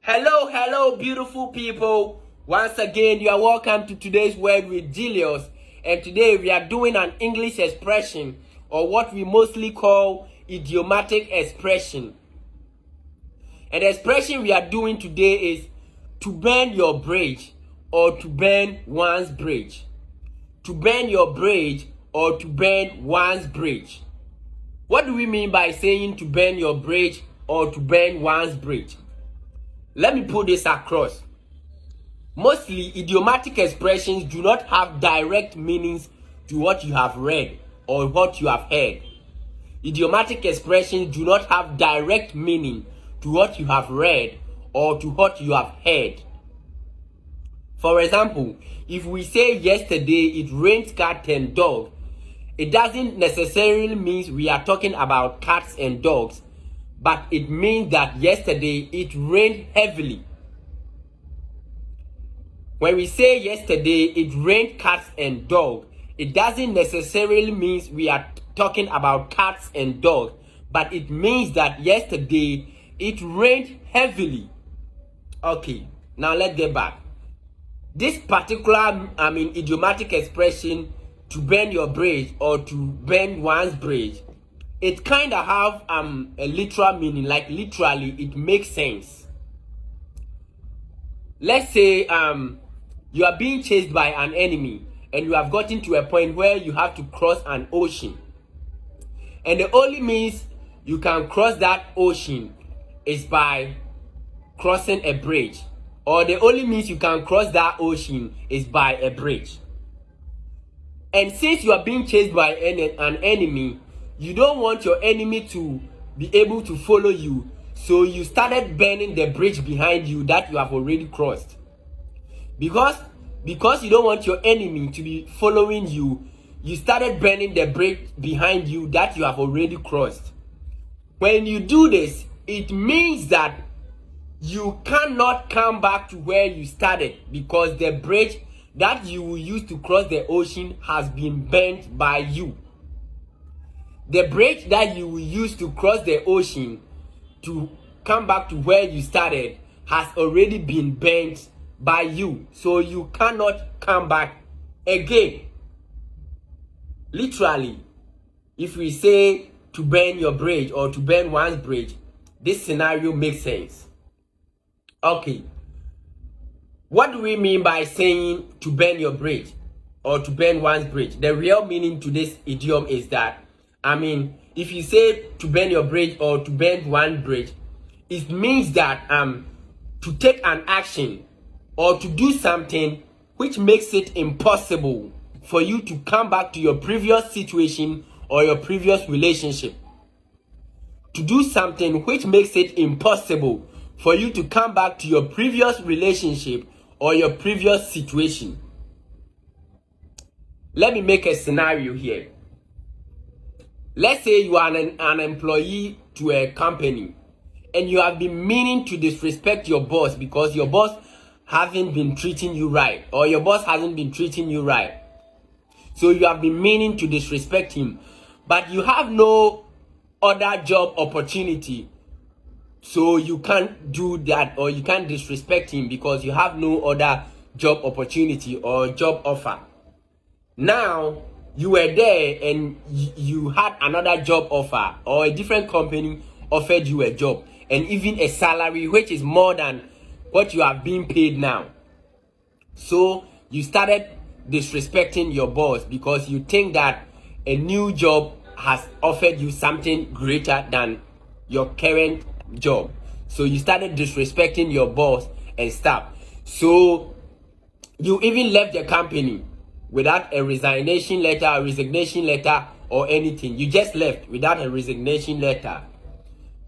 Hello, beautiful people. Once again, you are welcome to today's word with Julius. And today we are doing an English expression, or what we mostly call idiomatic expression. And the expression we are doing today is to burn your bridge or to burn one's bridge. To burn your bridge or to burn one's bridge. What do we mean by saying to burn your bridge or to burn one's bridge? Let me put this across. Mostly, idiomatic expressions do not have direct meanings to what you have read or what you have heard. Idiomatic expressions do not have direct meaning to what you have read or to what you have heard. For example, if we say yesterday it rained cat and dog, it doesn't necessarily mean we are talking about cats and dogs, but it means that yesterday it rained heavily. When we say yesterday it rained cats and dogs, it doesn't necessarily mean we are talking about cats and dogs, but it means that yesterday it rained heavily. Okay, now let's get back. This particular, idiomatic expression, to burn your bridge or to burn one's bridge, it kind of have a literal meaning, like literally it makes sense. Let's say you are being chased by an enemy and you have gotten to a point where you have to cross an ocean, and the only means you can cross that ocean is by crossing a bridge, or the only means you can cross that ocean is by a bridge. And since you are being chased by an enemy, you don't want your enemy to be able to follow you, so you started burning the bridge behind you that you have already crossed. Because you don't want your enemy to be following you, you started burning the bridge behind you that you have already crossed. When you do this, it means that you cannot come back to where you started, because the bridge that you will use to cross the ocean has been burnt by you. The bridge that you will use to cross the ocean to come back to where you started has already been burnt by you, so you cannot come back again. Literally, if we say to burn your bridge or to burn one's bridge, this scenario makes sense. Okay, what do we mean by saying to burn your bridge or to burn one's bridge? The real meaning to this idiom is that, if you say to burn your bridge or to burn one bridge, it means that to take an action or to do something which makes it impossible for you to come back to your previous situation or your previous relationship. To do something which makes it impossible for you to come back to your previous relationship or your previous situation. Let me make a scenario here. Let's say you are an employee to a company and you have been meaning to disrespect your boss because your boss hasn't been treating you right, or your boss hasn't been treating you right. So you have been meaning to disrespect him, but you have no other job opportunity. So you can't do that, or you can't disrespect him because you have no other job opportunity or job offer. Now, you were there and you had another job offer, or a different company offered you a job and even a salary which is more than what you are being paid now. So you started disrespecting your boss because you think that a new job has offered you something greater than your current job. So you started disrespecting your boss and stuff. So you even left the company without a resignation letter or anything. You just left without a resignation letter,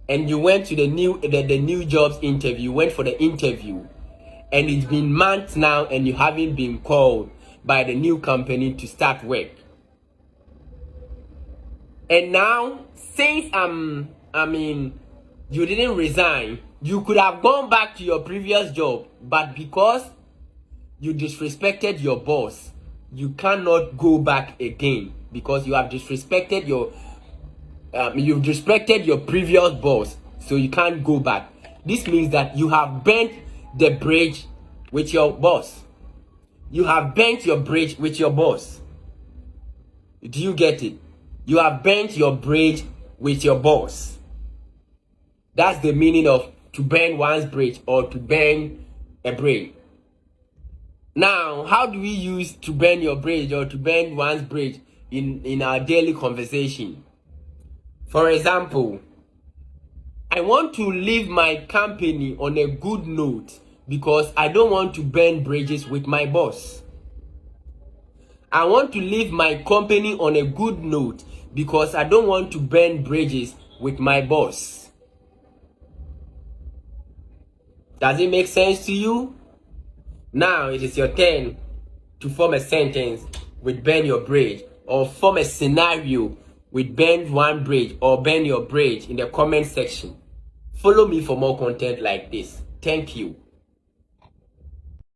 and you went to the new jobs interview. You went for the interview, and it's been months now and you haven't been called by the new company to start work. And now, since you didn't resign, you could have gone back to your previous job, but because you disrespected your boss, you cannot go back again, because you have disrespected your previous boss, so you can't go back. This means that you have bent the bridge with your boss. You have bent your bridge with your boss. Do you get it? You have bent your bridge with your boss. That's the meaning of to bend one's bridge or to bend a bridge. Now, how do we use to bend your bridge or to bend one's bridge in our daily conversation? For example, I want to leave my company on a good note because I don't want to burn bridges with my boss. I want to leave my company on a good note because I don't want to burn bridges with my boss. Does it make sense to you? Now it is your turn to form a sentence with burn your bridge, or form a scenario with burn one bridge or burn your bridge in the comment section. Follow me for more content like this. Thank you.